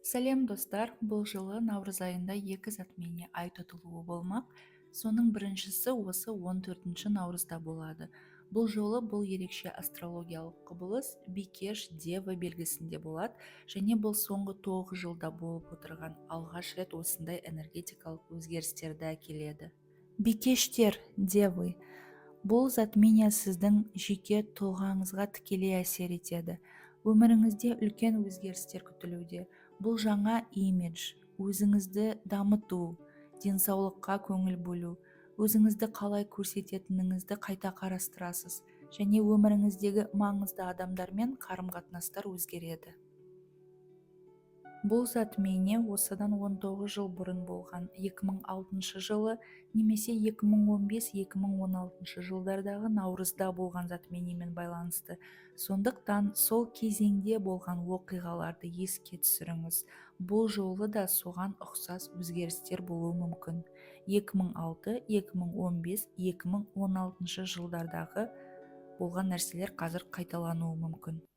Сәлем достар, бұл жылы наурыз айында екі затмение ай тұтылуы болмақ. Соның біріншісі осы 14 наурызда болады. Бұл жолы бұл ерекше астрологиялық құбылыс Бикеш Дева белгісінде болады, және бұл соңғы 9 жылда болып отырған алғаш рет осындай энергетикалық өзгерістерді әкеледі. Бикештер, Девы, бұл затмения сіздің жеке тұлғаңызға тікелей әсер етеді. Өміріңізде үлкен өзгерістер күтілуде. Бұл жаңа имидж, өзіңізді дамыту, денсаулыққа көңіл бөлу, өзіңізді қалай көрсететініңізді қайта қарастырасыз, және өміріңіздегі маңызды адамдармен қарым-қатынастар өзгереді. Бұл затмение осыдан 19 жыл бұрын болған 2006 жылы немесе 2015-2016 жылдардағы наурызда болған затмениемен байланысты. Сондықтан сол кезеңде болған оқиғаларды еске түсіріңіз. Бұл жолы да соған ұқсас өзгерістер болуы мүмкін. 2006, 2015, 2016 жылдардағы болған нәрселер қазір қайталануы мүмкін.